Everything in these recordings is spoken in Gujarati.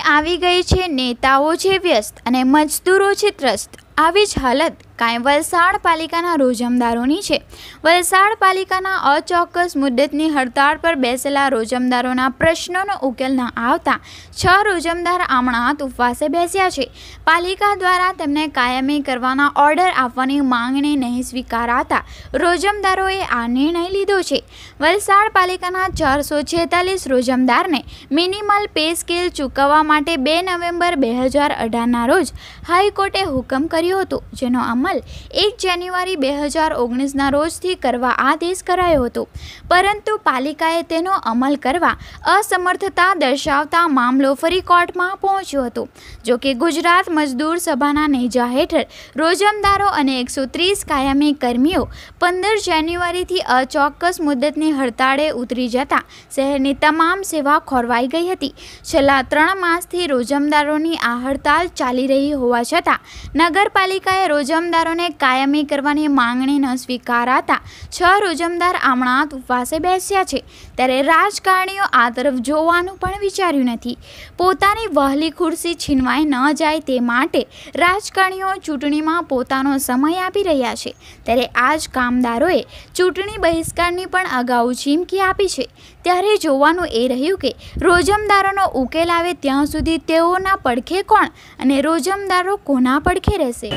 આવી ગઈ છે, નેતાઓ છે વ્યસ્ત અને મજદૂરો છે ત્રસ્ત। આવી જ હાલત કાંઈ વલસાડ પાલિકાના રોજમદારોની છે। વલસાડ પાલિકાના અચોક્કસ મુદ્દતની હડતાળ પર બેસેલા રોજમદારોના પ્રશ્નોનો ઉકેલ ન આવતા 6 રોજમદાર આમણાત ઉપવાસે બેસ્યા છે। પાલિકા દ્વારા તેમને કાયમી કરવાના ઓર્ડર આપવાની માંગણી નહીં સ્વીકારાતા રોજમદારોએ આ નિર્ણય લીધો છે। વલસાડ પાલિકાના 446 રોજમદારને મિનિમલ પે સ્કેલ ચૂકવવા માટે 2 નવેમ્બર 2018ના રોજ હાઈકોર્ટે હુકમ કર્યો હતો, જેનો અમલ 1 જાન્યુઆરી 2019ના રોજથી કરવા આદેશ કરાયો હતો, પરંતુ પાલિકાએ તેનો અમલ કરવા અસમર્થતા દર્શાવતા મામલો ફરી કોર્ટમાં પહોંચ્યો હતો। જો કે ગુજરાત મજદૂર સભાના નેજા હેઠળ રોજમદારો અને 130 કાયમી કર્મીઓ 15 જાન્યુઆરીથી અચોક્કસ મુદ્દતની હડતાળે ઉતરી જતા શહેરની તમામ સેવા ખોરવાઈ ગઈ હતી। છેલ્લા 3 માસથી રોજમદારોની આ હડતાળ ચાલી રહી હોવા છતાં નગરપાલિકાએ રોજમદારોને કાયમી કરવાની માંગણી ન સ્વીકારાતા 6 રોજમદાર આમણાત ઉપવાસે બેસ્યા છે। ત્યારે રાજકારણીઓ આ તરફ જોવાનું પણ વિચાર્યું નથી। પોતાની વહાલી ખુરશી છીનવાઈ ન જાય તે માટે રાજકારણીઓ ચૂંટણીમાં પોતાનો સમય આપી રહ્યા છે। ત્યારે આ જ કામદારોએ ચૂંટણી બહિષ્કારની પણ અગાઉ ચીમકી આપી છે। ત્યારે જોવાનું એ રહ્યું કે રોજમદારોનો ઉકેલ આવે ત્યાં સુધી તેઓના પડખે કોણ અને રોજમદારો કોના પડખે રહેશે।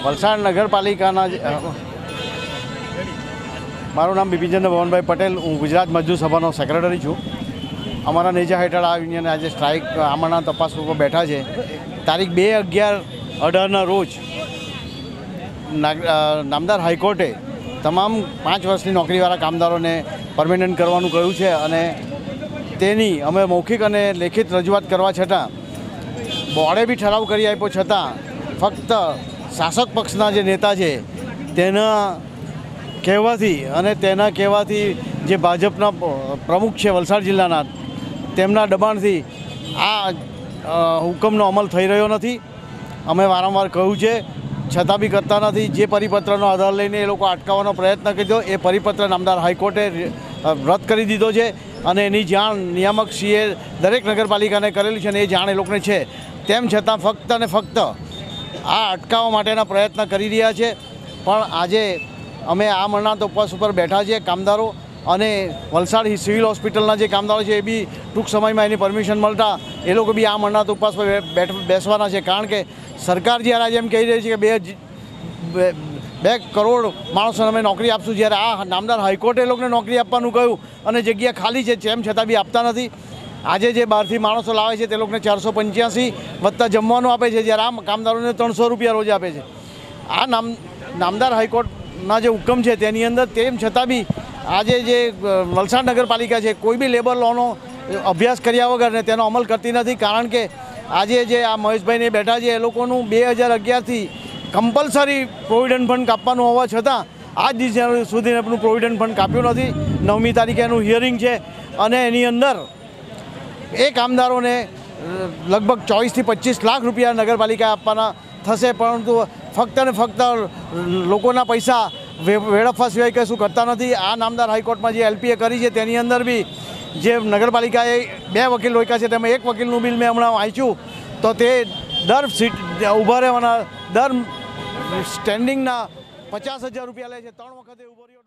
વલસાડ નગરપાલિકાના મારું નામ બિપિનચંદ્ર ભવનભાઈ પટેલ, હું ગુજરાત મજદૂર સભાનો સેક્રેટરી છું। અમારા નેજા હેઠળ આ યુનિયન આજે સ્ટ્રાઇક આમણના તપાસ ઉપર બેઠા છે। તારીખ 2/11/18ના રોજ નામદાર હાઈકોર્ટે તમામ 5 વર્ષની નોકરીવાળા કામદારોને પરમેનન્ટ કરવાનું કહ્યું છે અને તેની અમે મૌખિક અને લેખિત રજૂઆત કરવા છતાં બોર્ડે બી ઠરાવ કરી આપ્યો છતાં ફક્ત શાસક પક્ષના જે નેતા છે તેના કહેવાથી જે ભાજપના પ્રમુખ છે વલસાડ જિલ્લાના, તેમના દબાણથી આ હુકમનો અમલ થઈ રહ્યો નથી। અમે વારંવાર કહ્યું છે છતાં બી કરતા નથી। જે પરિપત્રનો આધાર લઈને એ લોકો અટકાવવાનો પ્રયત્ન કર્યો, એ પરિપત્ર નામદાર હાઈકોર્ટે રદ કરી દીધો છે અને એની જાણ નિયામકશ્રીએ દરેક નગરપાલિકાને કરેલી છે અને એ જાણ એ લોકોને છે। તેમ છતાં ફક્ત ને ફક્ત આ અટકાવવા માટેના પ્રયત્ન કરી રહ્યા છે। પણ આજે અમે આ આમરણાંત ઉપવાસ ઉપર બેઠા છીએ કામદારો, અને વલસાડ સિવિલ હોસ્પિટલના જે કામદારો છે એ બી ટૂંક સમયમાં એની પરમિશન મળતા એ લોકો બી આ આમરણાંત ઉપવાસ પર બેસવાના છે। કારણ કે સરકાર જ્યારે આજે એમ કહી રહી છે કે 2 કરોડ માણસોને અમે નોકરી આપશું, જ્યારે આ નામદાર હાઈકોર્ટે એ લોકોને નોકરી આપવાનું કહ્યું અને જગ્યા ખાલી છે, તેમ છતાં બી આપતા નથી। આજે જે બહારથી માણસો લાવે છે તે લોકોને 485 વત્તા જમવાનું આપે છે, જ્યારે આ કામદારોને 300 રૂપિયા રોજ આપે છે। આ નામદાર હાઈકોર્ટના જે હુકમ છે તેની અંદર તેમ છતાં બી આજે જે વલસાડ નગરપાલિકા છે કોઈ બી લેબર લોનો અભ્યાસ કર્યા વગર ને તેનો અમલ કરતી નથી। કારણ કે આજે જે આ મહેશભાઈને બેઠા છે એ લોકોનું 2011થી કમ્પલસરી પ્રોવિડન્ટ ફંડ કાપવાનું હોવા છતાં આજ દિવસ સુધી એમનું પ્રોવિડન્ટ ફંડ કાપ્યું નથી। 9મી તારીખે એનું હિયરિંગ છે અને એની અંદર એ કામદારોને લગભગ 24 થી 25 લાખ રૂપિયા નગરપાલિકા આપવાના થશે, પરંતુ ફક્ત ને ફક્ત લોકોના પૈસા વેડફવા સિવાય કશું કરતા નથી। આ નામદાર હાઈકોર્ટમાં જે એલપીએ કરી છે તેની અંદર બી જે નગરપાલિકાએ 2 વકીલ રોક્યા છે, તેમાં 1 વકીલનું બિલ મેં હમણાં વાંચ્યું તો તે દર સીટ ઊભા રહેવાના દર સ્ટેન્ડિંગના 50,000 રૂપિયા લે છે। 3 વખતે ઊભો રહ્યો।